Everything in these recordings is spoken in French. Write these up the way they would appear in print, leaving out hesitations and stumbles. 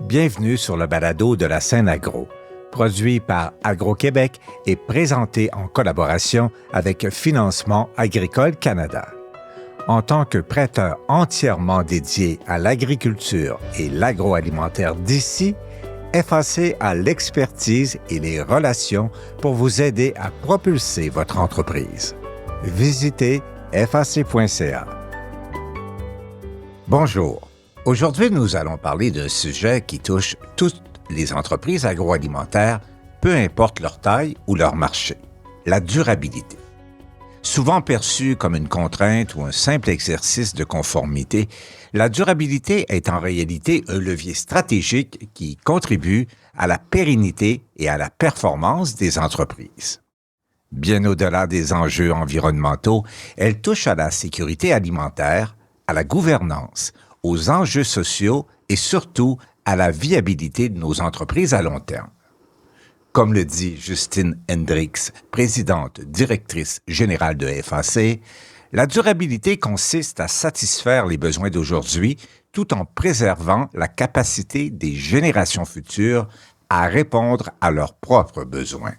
Bienvenue sur le balado de la scène agro, produit par Agro-Québec et présenté en collaboration avec Financement Agricole Canada. En tant que prêteur entièrement dédié à l'agriculture et l'agroalimentaire d'ici, FAC a l'expertise et les relations pour vous aider à propulser votre entreprise. Visitez fac.ca. Bonjour. Aujourd'hui, nous allons parler d'un sujet qui touche toutes les entreprises agroalimentaires, peu importe leur taille ou leur marché, la durabilité. Souvent perçue comme une contrainte ou un simple exercice de conformité, la durabilité est en réalité un levier stratégique qui contribue à la pérennité et à la performance des entreprises. Bien au-delà des enjeux environnementaux, elle touche à la sécurité alimentaire, à la gouvernance, aux enjeux sociaux et surtout à la viabilité de nos entreprises à long terme. Comme le dit Justine Hendricks, présidente directrice générale de FAC, la durabilité consiste à satisfaire les besoins d'aujourd'hui tout en préservant la capacité des générations futures à répondre à leurs propres besoins.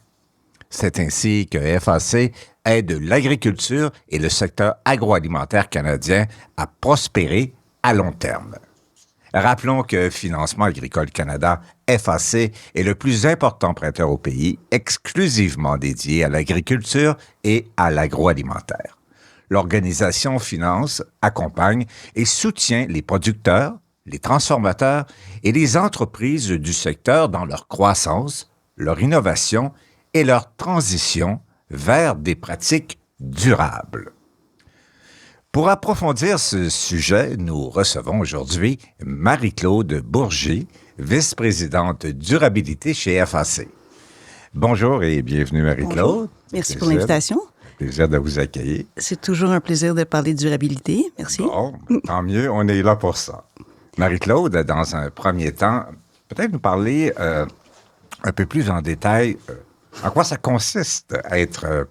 C'est ainsi que FAC aide l'agriculture et le secteur agroalimentaire canadien à prospérer à long terme. Rappelons que Financement Agricole Canada, FAC, est le plus important prêteur au pays, exclusivement dédié à l'agriculture et à l'agroalimentaire. L'organisation finance, accompagne et soutient les producteurs, les transformateurs et les entreprises du secteur dans leur croissance, leur innovation et leur transition vers des pratiques durables. Pour approfondir ce sujet, nous recevons aujourd'hui Marie-Claude Bourgie, vice-présidente durabilité chez FAC. Bonjour et bienvenue Marie-Claude. Bonjour. Merci pour l'invitation. Plaisir de vous accueillir. C'est toujours un plaisir de parler de durabilité. Merci. Bon, tant mieux, on est là pour ça. Marie-Claude, dans un premier temps, peut-être nous parler un peu plus en détail en quoi ça consiste à être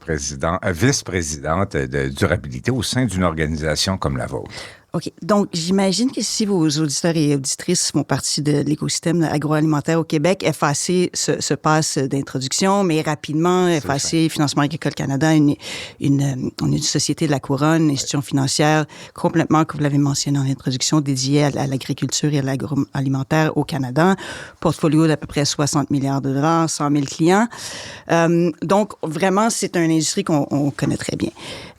vice-présidente de durabilité au sein d'une organisation comme la vôtre? OK. Donc, j'imagine que si vos auditeurs et auditrices font partie de l'écosystème agroalimentaire au Québec, FAC se passe d'introduction, mais rapidement, FAC, Financement Agricole Canada, on est une société de la couronne, une institution financière complètement, comme vous l'avez mentionné en introduction, dédiée à l'agriculture et à l'agroalimentaire au Canada. Portfolio d'à peu près 60 milliards de dollars, 100 000 clients. Donc, vraiment, c'est une industrie qu'on connaît très bien.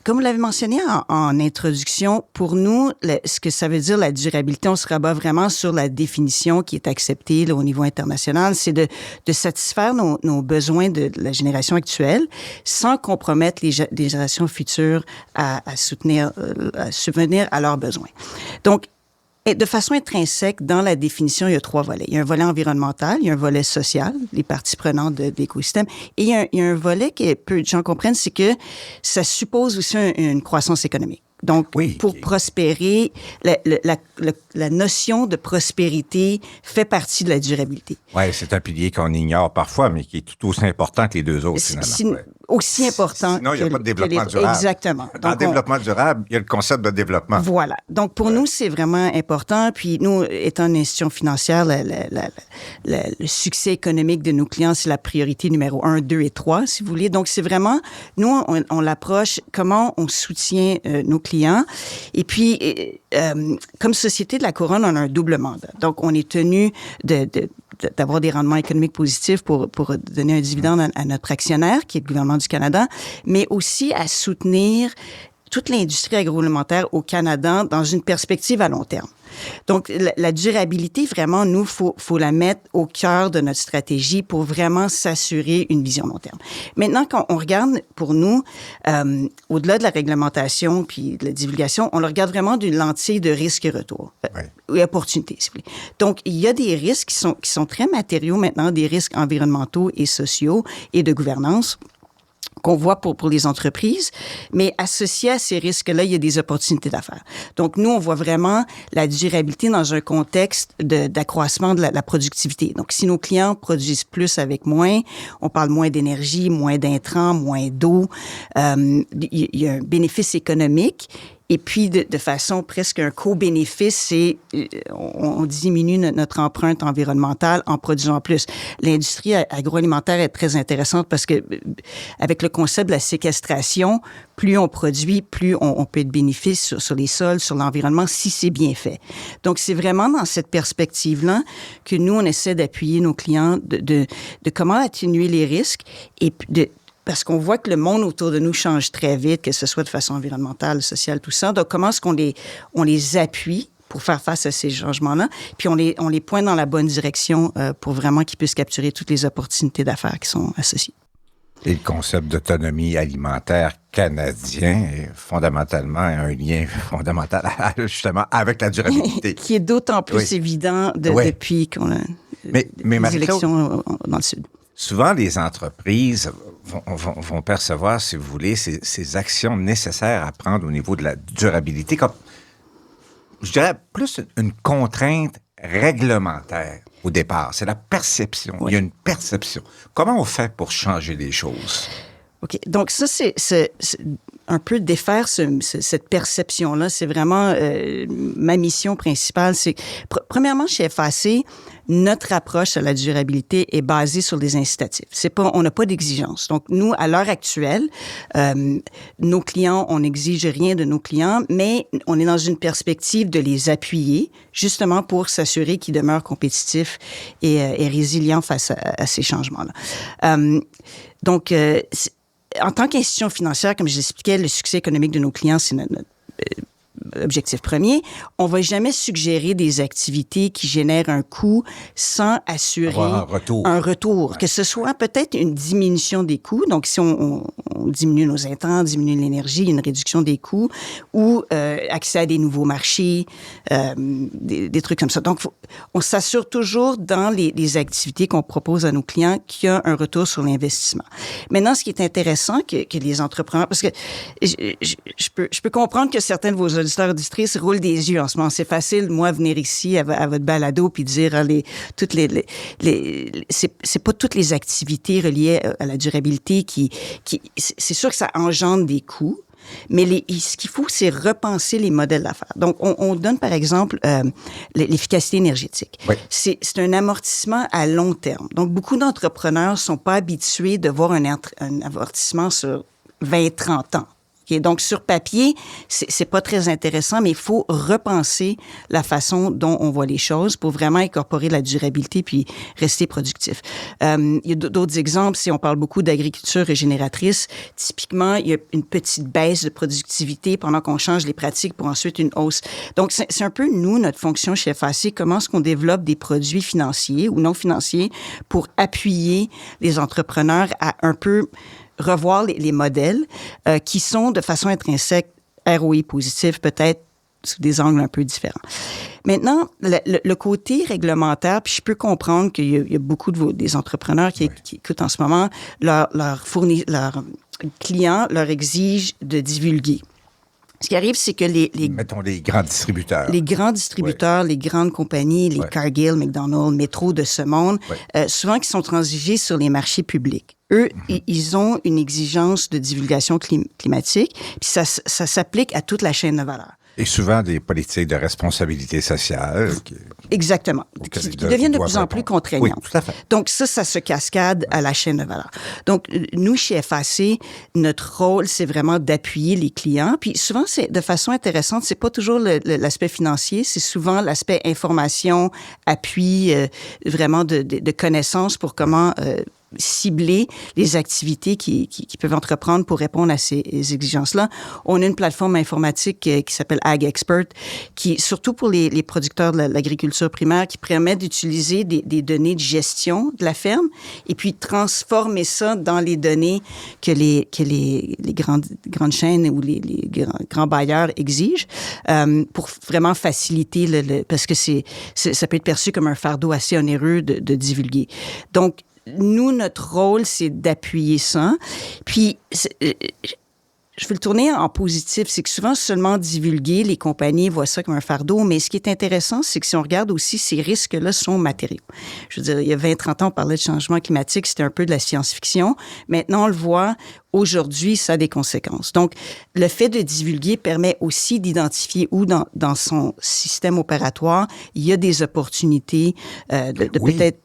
Comme vous l'avez mentionné en introduction, pour nous, ce que ça veut dire la durabilité, on se rabat vraiment sur la définition qui est acceptée là, au niveau international, c'est de satisfaire nos besoins de la génération actuelle sans compromettre les générations futures à subvenir à leurs besoins. Donc, et de façon intrinsèque, dans la définition, il y a 3 volets. Il y a un volet environnemental, il y a un volet social, les parties prenantes de l'écosystème, et il y a un volet que peu de gens comprennent, c'est que ça suppose aussi une croissance économique. Donc, pour prospérer, la notion de prospérité fait partie de la durabilité. Oui, c'est un pilier qu'on ignore parfois, mais qui est tout aussi important que les deux autres, finalement. Aussi important. Sinon, il n'y a pas de développement durable. Exactement. Dans le développement durable, il y a le concept de développement. Voilà. Donc, pour nous, c'est vraiment important. Puis, nous, étant une institution financière, le succès économique de nos clients, c'est la priorité numéro 1, 2 et 3, si vous voulez. Donc, c'est vraiment, nous, on l'approche, comment on soutient nos clients. Et puis, comme société de la couronne, on a un double mandat. Donc, on est tenu d'avoir des rendements économiques positifs pour donner un dividende à notre actionnaire, qui est le gouvernement du Canada, mais aussi à soutenir toute l'industrie agroalimentaire au Canada dans une perspective à long terme. Donc, la durabilité, vraiment, nous, faut la mettre au cœur de notre stratégie pour vraiment s'assurer une vision long terme. Maintenant, quand on regarde, pour nous, au-delà de la réglementation puis de la divulgation, on le regarde vraiment d'une lentille de risque et retour. Et opportunité, s'il vous plaît. Donc, il y a des risques qui sont très matériaux maintenant, des risques environnementaux et sociaux et de gouvernance qu'on voit pour les entreprises, mais associé à ces risques-là, il y a des opportunités d'affaires. Donc, nous, on voit vraiment la durabilité dans un contexte d'accroissement de la productivité. Donc, si nos clients produisent plus avec moins, on parle moins d'énergie, moins d'intrants, moins d'eau, il y a un bénéfice économique. Et puis, de façon presque un co-bénéfice, c'est on diminue notre empreinte environnementale en produisant plus. L'industrie agroalimentaire est très intéressante parce que avec le concept de la séquestration, plus on produit, plus on peut être bénéfice sur les sols, sur l'environnement, si c'est bien fait. Donc, c'est vraiment dans cette perspective-là que nous, on essaie d'appuyer nos clients de comment atténuer les risques et parce qu'on voit que le monde autour de nous change très vite, que ce soit de façon environnementale, sociale, tout ça. Donc, comment est-ce qu'on les appuie pour faire face à ces changements-là, puis on les pointe dans la bonne direction pour vraiment qu'ils puissent capturer toutes les opportunités d'affaires qui sont associées. Et le concept d'autonomie alimentaire canadien est fondamentalement un lien fondamental justement avec la durabilité. Qui est d'autant plus évident depuis qu'on a les élections dans le Sud. Souvent, les entreprises vont percevoir, si vous voulez, ces actions nécessaires à prendre au niveau de la durabilité comme, je dirais, plus une contrainte réglementaire au départ. C'est la perception. Oui. Il y a une perception. Comment on fait pour changer les choses? OK. Donc, ça, c'est un peu défaire cette perception-là. C'est vraiment ma mission principale. C'est, premièrement, chez FAC, notre approche à la durabilité est basée sur des incitatifs. On n'a pas d'exigence. Donc, nous, à l'heure actuelle, nos clients, on n'exige rien de nos clients, mais on est dans une perspective de les appuyer, justement pour s'assurer qu'ils demeurent compétitifs et résilients face à ces changements-là. Donc, en tant qu'institution financière, comme je l'expliquais, le succès économique de nos clients, c'est notre objectif premier. On ne va jamais suggérer des activités qui génèrent un coût sans assurer un retour. Ouais. Que ce soit peut-être une diminution des coûts. Donc, si on diminue nos intrants, diminue l'énergie, une réduction des coûts ou accès à des nouveaux marchés, des trucs comme ça. Donc, on s'assure toujours dans les activités qu'on propose à nos clients qu'il y a un retour sur l'investissement. Maintenant, ce qui est intéressant que les entrepreneurs... Parce que je peux comprendre que certains de vos auditeurs auditrices roulent des yeux en ce moment. C'est facile, moi, venir ici à votre balado puis dire c'est pas toutes les activités reliées à la durabilité qui c'est sûr que ça engendre des coûts. Mais ce qu'il faut, c'est repenser les modèles d'affaires. Donc, on donne, par exemple, l'efficacité énergétique. Oui. C'est un amortissement à long terme. Donc, beaucoup d'entrepreneurs ne sont pas habitués de voir un amortissement sur 20-30 ans. Okay, donc, sur papier, c'est pas très intéressant, mais il faut repenser la façon dont on voit les choses pour vraiment incorporer la durabilité puis rester productif. Il y a d'autres exemples. Si on parle beaucoup d'agriculture régénératrice, typiquement, il y a une petite baisse de productivité pendant qu'on change les pratiques pour ensuite une hausse. Donc, c'est un peu, nous, notre fonction chez FAC, comment est-ce qu'on développe des produits financiers ou non financiers pour appuyer les entrepreneurs à un peu revoir les modèles qui sont de façon intrinsèque ROI positif, peut-être sous des angles un peu différents. Maintenant, le côté réglementaire, puis je peux comprendre qu'il y a beaucoup des entrepreneurs qui écoutent en ce moment, leurs clients leur exigent de divulguer. Ce qui arrive, c'est que mettons les grands distributeurs. Les grands distributeurs, les grandes compagnies, les Cargill, McDonald's, Métro de ce monde, souvent qui sont transigés sur les marchés publics. Eux, ils ont une exigence de divulgation climatique, puis ça s'applique à toute la chaîne de valeur. Et souvent des politiques de responsabilité sociale. Exactement. Qui deviennent de plus en plus contraignantes. Oui, tout à fait. Donc ça se cascade à la chaîne de valeur. Donc, nous, chez FAC, notre rôle, c'est vraiment d'appuyer les clients. Puis souvent, c'est de façon intéressante, c'est pas toujours l'aspect financier, c'est souvent l'aspect information, appui, vraiment de connaissances pour comment cibler les activités qui peuvent entreprendre pour répondre à ces exigences-là. On a une plateforme informatique qui s'appelle Ag Expert, qui, surtout pour les producteurs de l'agriculture primaire, qui permet d'utiliser des données de gestion de la ferme et puis transformer ça dans les données que les grandes chaînes ou les grands bailleurs exigent pour vraiment faciliter parce que ça peut être perçu comme un fardeau assez onéreux de divulguer. Donc, nous, notre rôle, c'est d'appuyer ça. Puis, je veux le tourner en positif. C'est que souvent, seulement divulguer, les compagnies voient ça comme un fardeau. Mais ce qui est intéressant, c'est que si on regarde aussi, ces risques-là sont matériaux. Je veux dire, il y a 20-30 ans, on parlait de changement climatique, c'était un peu de la science-fiction. Maintenant, on le voit, aujourd'hui, ça a des conséquences. Donc, le fait de divulguer permet aussi d'identifier où dans son système opératoire, il y a des opportunités de Oui. peut-être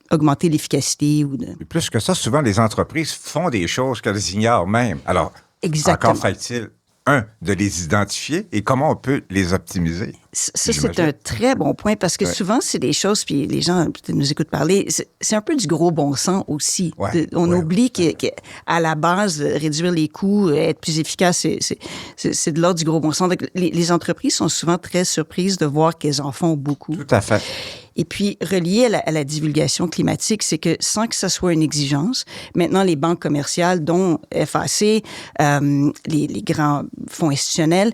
augmenter l'efficacité ou de... Et plus que ça, souvent, les entreprises font des choses qu'elles ignorent même. Alors, Exactement. encore faut-il, de les identifier et comment on peut les optimiser. Ça, c'est un très bon point parce que souvent, c'est des choses, puis les gens peut-être nous écoutent parler, c'est un peu du gros bon sens aussi. On oublie qu'à la base, réduire les coûts, être plus efficace, c'est de l'ordre du gros bon sens. Donc, les entreprises sont souvent très surprises de voir qu'elles en font beaucoup. Tout à fait. Et puis, relié à la divulgation climatique, c'est que sans que ça soit une exigence, maintenant, les banques commerciales, dont FAC, les grands fonds institutionnels,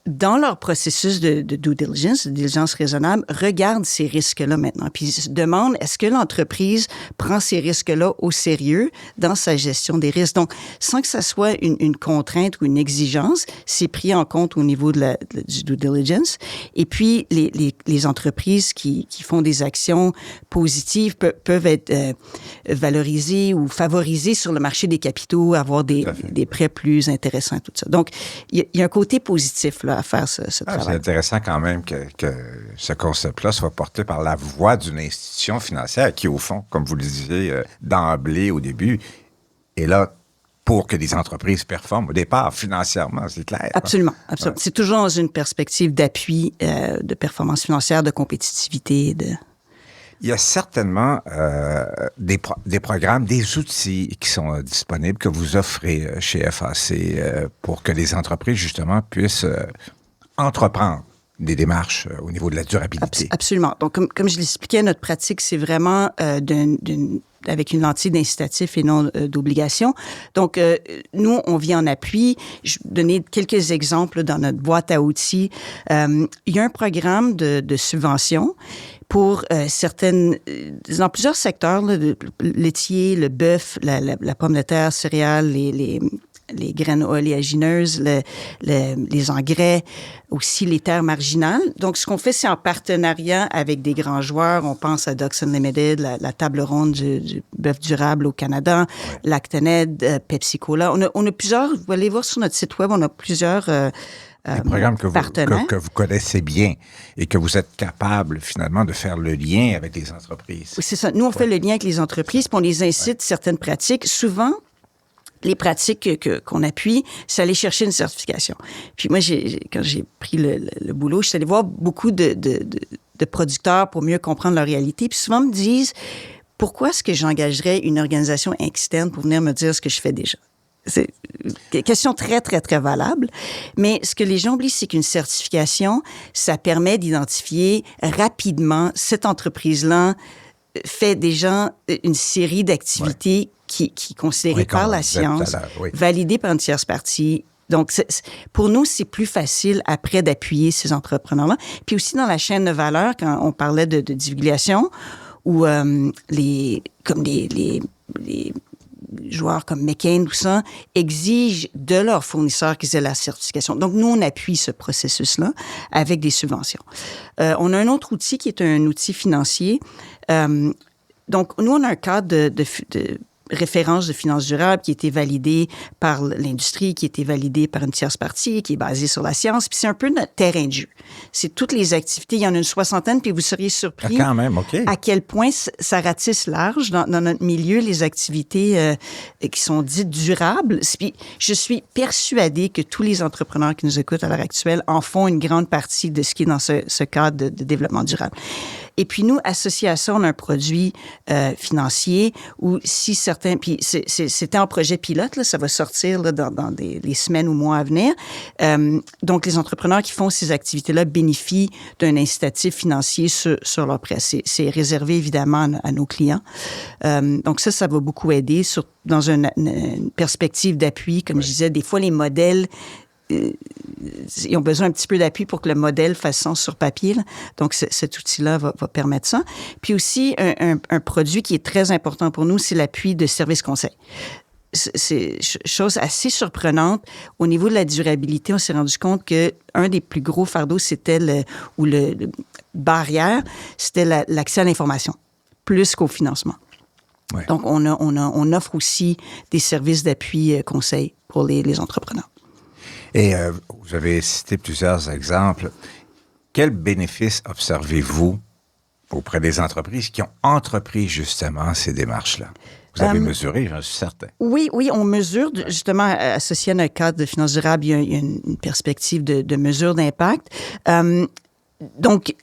dans leur processus de due diligence, de diligence raisonnable, regardent ces risques-là maintenant. Puis, ils se demandent, est-ce que l'entreprise prend ces risques-là au sérieux dans sa gestion des risques? Donc, sans que ça soit une contrainte ou une exigence, c'est pris en compte au niveau du due diligence. Et puis, les entreprises qui font des actions positives peuvent être valorisées ou favorisées sur le marché des capitaux, avoir des prêts plus intéressants, tout ça. Donc, il y a un côté positif là, à faire ce travail. C'est intéressant quand même que ce concept-là soit porté par la voix d'une institution financière qui, au fond, comme vous le disiez d'emblée au début, est là pour que les entreprises performent au départ financièrement, c'est clair. Absolument. Ouais. C'est toujours dans une perspective d'appui, de performance financière, de compétitivité. Il y a certainement des programmes, des outils qui sont disponibles, que vous offrez chez FAC pour que les entreprises, justement, puissent entreprendre des démarches au niveau de la durabilité. Absolument. Donc, comme je l'expliquais, notre pratique, c'est vraiment avec une lentille d'incitatif et non d'obligation. Donc, nous, on vient en appui. Je vais donner quelques exemples dans notre boîte à outils. Il y a un programme de subvention pour certaines, dans plusieurs secteurs, là, le laitier, le bœuf, la pomme de terre, céréales, les graines oléagineuses, les engrais, aussi les terres marginales. Donc, ce qu'on fait, c'est en partenariat avec des grands joueurs. On pense à Ducks Unlimited, la table ronde du bœuf durable au Canada, Lactaid, Pepsi Cola. On a plusieurs, vous allez voir sur notre site web, on a plusieurs des programmes que vous connaissez bien et que vous êtes capable, finalement, de faire le lien avec les entreprises. Oui, c'est ça. Nous, on fait le lien avec les entreprises, puis on les incite certaines pratiques. Souvent, les pratiques qu'on appuie, c'est aller chercher une certification. Puis moi, quand j'ai pris le boulot, je suis allée voir beaucoup de producteurs pour mieux comprendre leur réalité. Puis souvent, me disent, pourquoi est-ce que j'engagerais une organisation externe pour venir me dire ce que je fais déjà? C'est une question très, très, très valable. Mais ce que les gens oublient, c'est qu'une certification, ça permet d'identifier rapidement cette entreprise-là fait déjà une série d'activités qui est considérée par la science, validée par une tierce partie. Donc, pour nous, c'est plus facile après d'appuyer ces entrepreneurs-là. Puis aussi dans la chaîne de valeur, quand on parlait de divulgation, où les joueurs comme McCain, tout ça, exigent de leurs fournisseurs qu'ils aient la certification. Donc, nous, on appuie ce processus-là avec des subventions. On a un autre outil qui est un outil financier. Donc, nous, on a un cadre de référence de finances durables qui a été validé par l'industrie, qui a été validé par une tierce partie, qui est basée sur la science. Puis c'est un peu notre terrain de jeu. C'est toutes les activités. Il y en a une 60aine, puis vous seriez surpris à quel point ça ratisse large dans notre milieu, les activités qui sont dites durables. Puis je suis persuadée que tous les entrepreneurs qui nous écoutent à l'heure actuelle en font une grande partie de ce qui est dans ce cadre de développement durable. Et puis nous, associés à ça, on a un produit financier où si certains... Puis c'était en projet pilote, là, ça va sortir là, dans les semaines ou mois à venir. Donc, les entrepreneurs qui font ces activités-là bénéficient d'un incitatif financier sur leur prêt. C'est réservé, évidemment, à nos clients. Donc, ça va beaucoup aider dans une perspective d'appui. Comme je disais, des fois, les modèles... ils ont besoin un petit peu d'appui pour que le modèle fasse sens sur papier. Là. Donc, cet outil-là va permettre ça. Puis aussi, un produit qui est très important pour nous, c'est l'appui de services conseils. chose assez surprenante. Au niveau de la durabilité, on s'est rendu compte que un des plus gros fardeaux, c'était le barrière, c'était l'accès à l'information, plus qu'au financement. Ouais. Donc, on offre aussi des services d'appui conseil pour les entrepreneurs. Et vous avez cité plusieurs exemples. Quels bénéfices observez-vous auprès des entreprises qui ont entrepris justement ces démarches-là? Vous avez mesuré, j'en suis certain. Oui, on mesure, justement, associé à notre cadre de finances durables, il y a une perspective de mesure d'impact. Donc,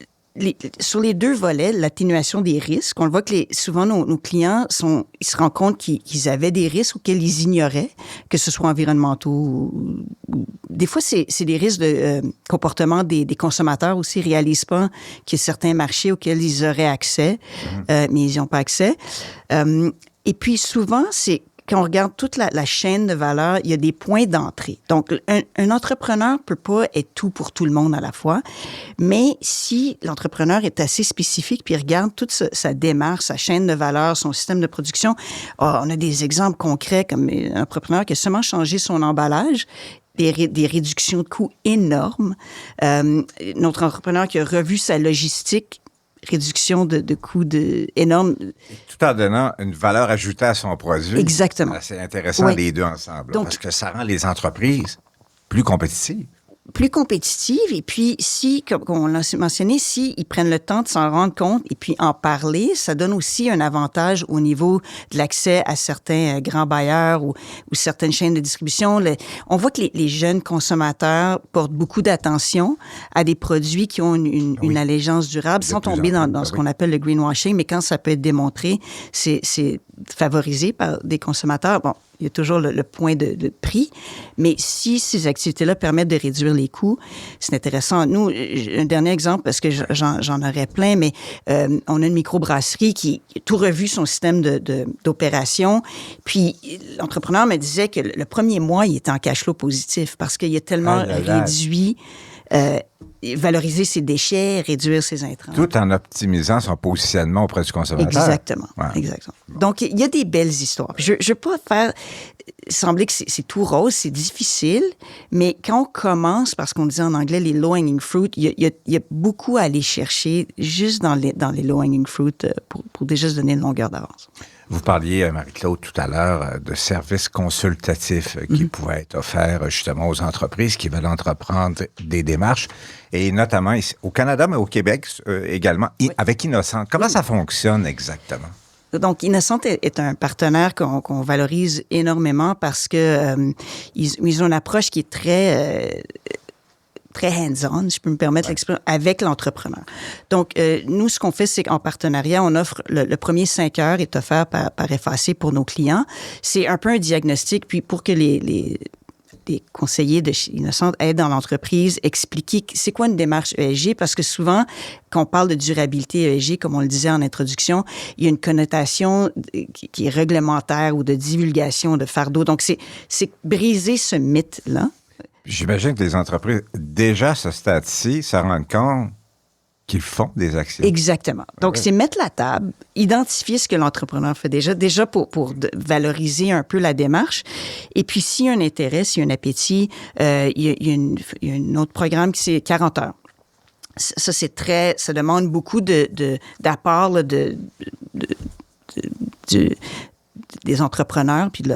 sur les deux volets, l'atténuation des risques, on le voit que souvent nos clients ils se rendent compte qu'ils avaient des risques auxquels ils ignoraient, que ce soit environnementaux ou des fois c'est des risques de comportement des consommateurs aussi, ils réalisent pas qu'il y a certains marchés auxquels ils auraient accès, mais ils n'y ont pas accès. Et puis souvent, quand on regarde toute la chaîne de valeur, il y a des points d'entrée. Donc, un entrepreneur peut pas être tout pour tout le monde à la fois, mais si l'entrepreneur est assez spécifique puis regarde toute sa démarche, sa chaîne de valeur, son système de production, on a des exemples concrets comme un entrepreneur qui a seulement changé son emballage, des réductions de coûts énormes. Notre entrepreneur qui a revu sa logistique, réduction de coûts énormes. Tout en donnant une valeur ajoutée à son produit. Exactement. C'est intéressant les deux ensemble. Donc, parce que ça rend les entreprises plus compétitives. Plus compétitives. Et puis, comme on l'a mentionné, ils prennent le temps de s'en rendre compte et puis en parler, ça donne aussi un avantage au niveau de l'accès à certains grands bailleurs ou certaines chaînes de distribution. On voit que les jeunes consommateurs portent beaucoup d'attention à des produits qui ont une allégeance durable sans tomber dans ce qu'on appelle le greenwashing, mais quand ça peut être démontré, c'est favorisé par des consommateurs. Bon, il y a toujours le point de prix, mais si ces activités-là permettent de réduire les coûts, c'est intéressant. Nous, un dernier exemple, parce que j'en aurais plein, mais on a une microbrasserie qui a tout revu son système d'opération, puis l'entrepreneur me disait que le premier mois, il était en cash flow positif parce qu'il a tellement réduit... valoriser ses déchets, réduire ses intrants. Tout en optimisant son positionnement auprès du consommateur. Exactement. Exactement. Donc, il y a des belles histoires. Je ne veux pas faire sembler que c'est tout rose, c'est difficile, mais quand on commence, parce qu'on dit en anglais les low-hanging fruit, il y a beaucoup à aller chercher juste dans les low-hanging fruit pour déjà se donner une longueur d'avance. Vous parliez, Marie-Claude, tout à l'heure de services consultatifs qui pouvaient être offerts justement aux entreprises qui veulent entreprendre des démarches, et notamment ici, au Canada, mais au Québec également, avec Innocente. Comment ça fonctionne exactement? Donc, Innocente est un partenaire qu'on valorise énormément parce que ils ont une approche qui est très hands-on, si je peux me permettre l'expression, avec l'entrepreneur. Donc, nous, ce qu'on fait, c'est qu'en partenariat, on offre le premier 5 heures est offert par FAC pour nos clients. C'est un peu un diagnostic, puis pour que les conseillers de chez Innocente aident dans l'entreprise, expliquer c'est quoi une démarche ESG, parce que souvent, quand on parle de durabilité ESG, comme on le disait en introduction, il y a une connotation qui est réglementaire ou de divulgation de fardeau. Donc, c'est briser ce mythe-là. J'imagine que les entreprises, déjà à ce stade-ci, se rendent compte qu'ils font des actions. Exactement. Donc, c'est mettre la table, identifier ce que l'entrepreneur fait déjà pour valoriser un peu la démarche. Et puis, s'il y a un intérêt, s'il y a un appétit, il y a un autre programme qui c'est 40 heures. Ça, ça demande beaucoup d'apport des entrepreneurs puis de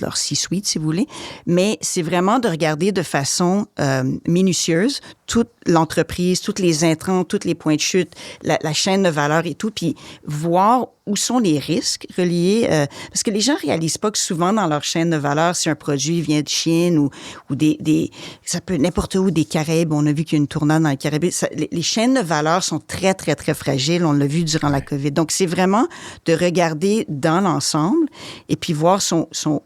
leur C-suite, si vous voulez. Mais c'est vraiment de regarder de façon minutieuse toute l'entreprise, tous les intrants, tous les points de chute, la chaîne de valeur et tout, puis voir où sont les risques reliés, parce que les gens réalisent pas que souvent dans leur chaîne de valeur, si un produit vient de Chine ou ça peut n'importe où, des Caraïbes, on a vu qu'il y a une tornade dans les Caraïbes, les chaînes de valeur sont très, très, très fragiles, on l'a vu durant la COVID. Donc, c'est vraiment de regarder dans l'ensemble et puis voir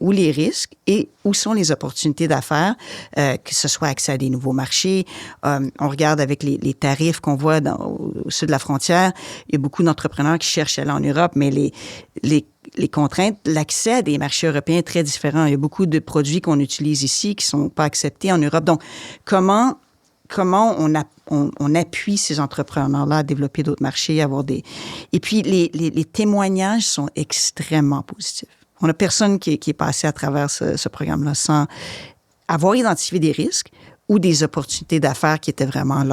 où les risques et où sont les opportunités d'affaires, que ce soit accès à des nouveaux marchés. On regarde avec les tarifs qu'on voit au sud de la frontière, il y a beaucoup d'entrepreneurs qui cherchent à aller en Europe, mais les contraintes, l'accès à des marchés européens est très différent. Il y a beaucoup de produits qu'on utilise ici qui sont pas acceptés en Europe. Donc, comment on appuie ces entrepreneurs-là à développer d'autres marchés, avoir des... Et puis, les témoignages sont extrêmement positifs. On n'a personne qui est passé à travers ce programme-là sans avoir identifié des risques ou des opportunités d'affaires qui étaient vraiment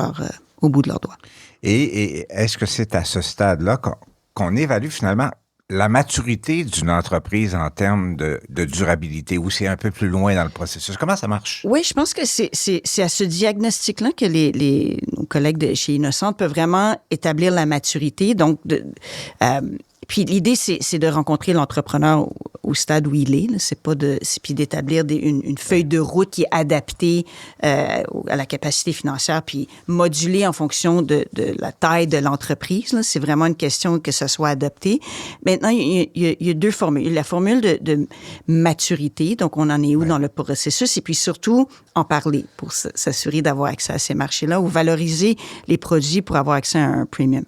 au bout de leurs doigts. Et est-ce que c'est à ce stade-là qu'on évalue finalement la maturité d'une entreprise en termes de durabilité, ou c'est un peu plus loin dans le processus? Comment ça marche? Oui, je pense que c'est à ce diagnostic-là que nos collègues de chez Innocente peuvent vraiment établir la maturité. Donc, puis l'idée, c'est de rencontrer l'entrepreneur au stade où il est. C'est puis d'établir une feuille de route qui est adaptée à la capacité financière, puis modulée en fonction de la taille de l'entreprise. Là. C'est vraiment une question que ça soit adapté. Maintenant, il y a deux formules. La formule de maturité, donc on en est où dans le processus, et puis surtout en parler pour s'assurer d'avoir accès à ces marchés-là ou valoriser les produits pour avoir accès à un premium.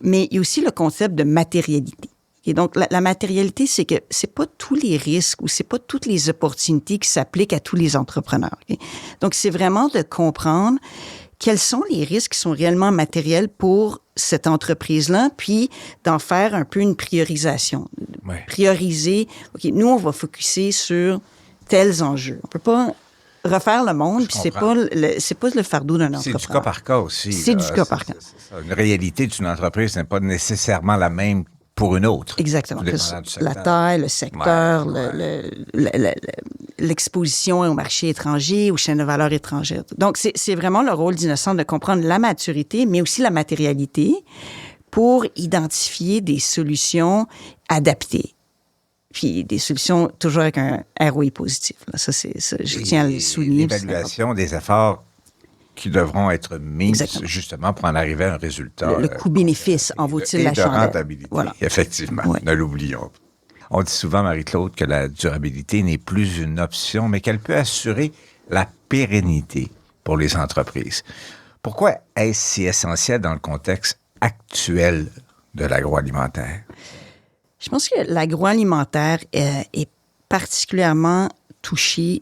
Mais il y a aussi le concept de matérialité. Et donc, la matérialité, c'est que c'est pas tous les risques ou c'est pas toutes les opportunités qui s'appliquent à tous les entrepreneurs. Okay? Donc, c'est vraiment de comprendre quels sont les risques qui sont réellement matériels pour cette entreprise-là, puis d'en faire un peu une priorisation. Ouais. Prioriser, OK, nous, on va focusser sur tels enjeux. On peut pas refaire le monde, puis c'est pas le fardeau d'un entrepreneur. C'est du cas par cas aussi. C'est du cas par cas. Une réalité d'une entreprise n'est pas nécessairement la même pour une autre. Exactement. La taille, le secteur, l'exposition au marché étranger, aux chaînes de valeur étrangères. Donc, c'est vraiment le rôle d'Innocente de comprendre la maturité, mais aussi la matérialité pour identifier des solutions adaptées. Puis des solutions toujours avec un ROI positif. Là, ça, je tiens à le souligner. L'évaluation des efforts qui devront être mis justement pour en arriver à un résultat. Le coût-bénéfice en vaut-il la chandelle? De rentabilité, voilà. Effectivement, ne l'oublions pas. On dit souvent, Marie-Claude, que la durabilité n'est plus une option, mais qu'elle peut assurer la pérennité pour les entreprises. Pourquoi est-ce si essentiel dans le contexte actuel de l'agroalimentaire? Je pense que l'agroalimentaire est particulièrement touché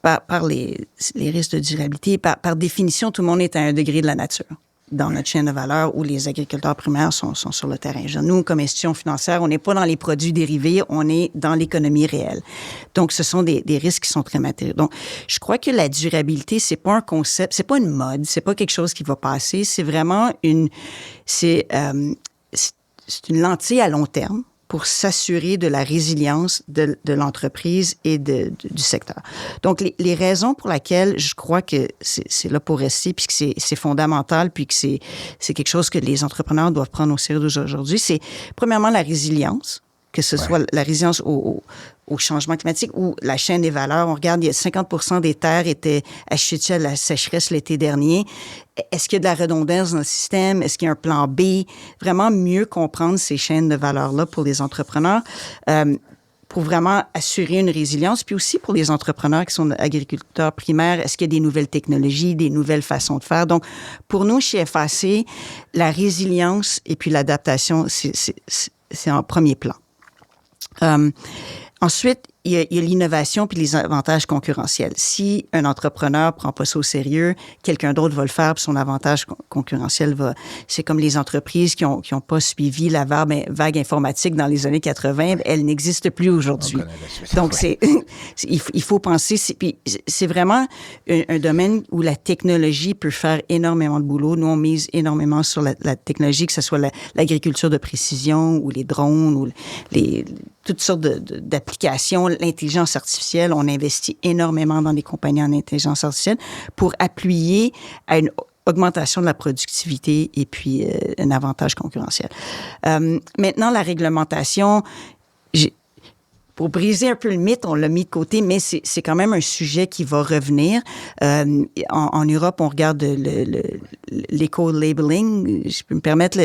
par les risques de durabilité. Par définition, tout le monde est à un degré de la nature dans notre chaîne de valeur où les agriculteurs primaires sont sur le terrain. Nous, comme institution financière, on n'est pas dans les produits dérivés, on est dans l'économie réelle. Donc, ce sont des risques qui sont très matériels. Donc, je crois que la durabilité, c'est pas un concept, c'est pas une mode, c'est pas quelque chose qui va passer, c'est vraiment c'est une lentille à long terme pour s'assurer de la résilience de l'entreprise et du secteur. Donc, les raisons pour lesquelles je crois que c'est là pour rester, puis que c'est fondamental, puis que c'est quelque chose que les entrepreneurs doivent prendre au sérieux aujourd'hui, c'est premièrement la résilience, que ce soit la résilience au changement climatique ou la chaîne des valeurs. On regarde, il y a 50% des terres étaient assujetties à la sécheresse l'été dernier. Est-ce qu'il y a de la redondance dans le système? Est-ce qu'il y a un plan B? Vraiment mieux comprendre ces chaînes de valeurs-là pour les entrepreneurs, pour vraiment assurer une résilience. Puis aussi pour les entrepreneurs qui sont agriculteurs primaires, est-ce qu'il y a des nouvelles technologies, des nouvelles façons de faire? Donc, pour nous, chez FAC, la résilience et puis l'adaptation, c'est en premier plan. Ensuite, il y a l'innovation puis les avantages concurrentiels. Si un entrepreneur prend pas ça au sérieux, quelqu'un d'autre va le faire puis son avantage concurrentiel va... C'est comme les entreprises qui ont pas suivi la vague informatique dans les années 80, elle n'existe plus aujourd'hui. Donc, il faut penser... Puis c'est vraiment un domaine où la technologie peut faire énormément de boulot. Nous, on mise énormément sur la technologie, que ce soit l'agriculture de précision ou les drones ou toutes sortes d'applications. L'intelligence artificielle, on investit énormément dans des compagnies en intelligence artificielle pour appuyer à une augmentation de la productivité et puis un avantage concurrentiel. Maintenant, la réglementation, pour briser un peu le mythe, on l'a mis de côté, mais c'est quand même un sujet qui va revenir. En Europe, on regarde l'éco-labeling. Je peux me permettre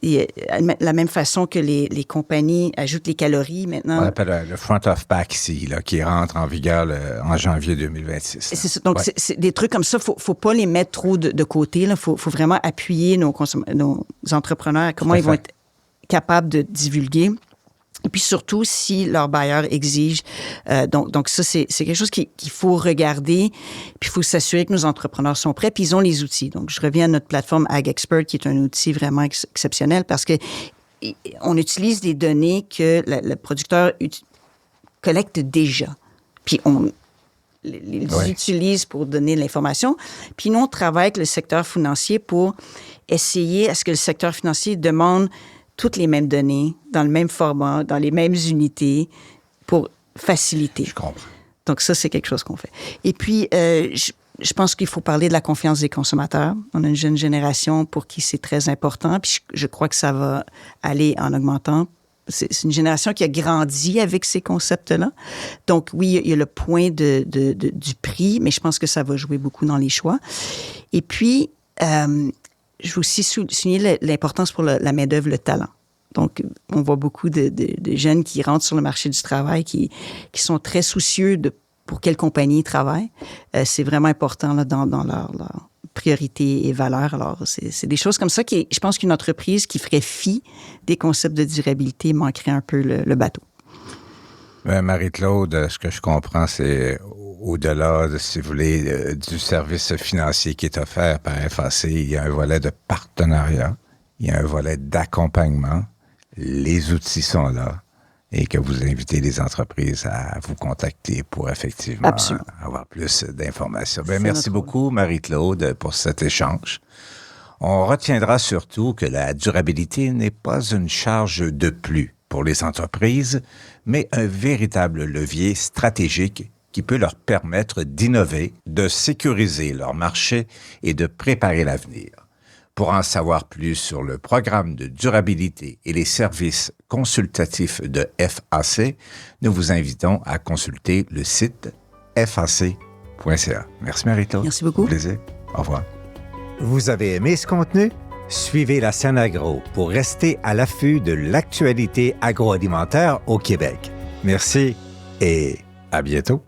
la même façon que les compagnies ajoutent les calories maintenant. On appelle le front of pack ici, là, qui rentre en vigueur en janvier 2026. C'est ça. Donc, c'est des trucs comme ça. Faut pas les mettre trop de côté. Il faut vraiment appuyer nos entrepreneurs, comment ils vont être capables de divulguer. Et puis surtout, si leur bailleur exige. Donc ça, c'est quelque chose qu'il faut regarder. Puis il faut s'assurer que nos entrepreneurs sont prêts. Puis ils ont les outils. Donc, je reviens à notre plateforme AgExpert, qui est un outil vraiment exceptionnel parce que on utilise des données que le producteur collecte déjà. Puis on les utilise pour donner de l'information. Puis nous, on travaille avec le secteur financier pour essayer à ce que le secteur financier demande toutes les mêmes données, dans le même format, dans les mêmes unités, pour faciliter. Je comprends. Donc ça, c'est quelque chose qu'on fait. Et puis, je pense qu'il faut parler de la confiance des consommateurs. On a une jeune génération pour qui c'est très important, puis je crois que ça va aller en augmentant. C'est une génération qui a grandi avec ces concepts-là. Donc oui, il y a le point du prix, mais je pense que ça va jouer beaucoup dans les choix. Et puis, je veux aussi souligner l'importance pour la main-d'œuvre, le talent. Donc, on voit beaucoup de jeunes qui rentrent sur le marché du travail, qui sont très soucieux de pour quelle compagnie ils travaillent. C'est vraiment important là, dans leur priorités et valeurs. Alors, c'est des choses comme ça qui, je pense qu'une entreprise qui ferait fi des concepts de durabilité manquerait un peu le bateau. Marie-Claude, ce que je comprends, c'est au-delà, si vous voulez, du service financier qui est offert par FAC, il y a un volet de partenariat, il y a un volet d'accompagnement. Les outils sont là et que vous invitez les entreprises à vous contacter pour effectivement avoir plus d'informations. Merci beaucoup, Marie-Claude, pour cet échange. On retiendra surtout que la durabilité n'est pas une charge de plus pour les entreprises, mais un véritable levier stratégique qui peut leur permettre d'innover, de sécuriser leur marché et de préparer l'avenir. Pour en savoir plus sur le programme de durabilité et les services consultatifs de FAC, nous vous invitons à consulter le site fac.ca. Merci Marie-Claude. Merci beaucoup. Au plaisir. Au revoir. Vous avez aimé ce contenu? Suivez la scène agro pour rester à l'affût de l'actualité agroalimentaire au Québec. Merci et à bientôt.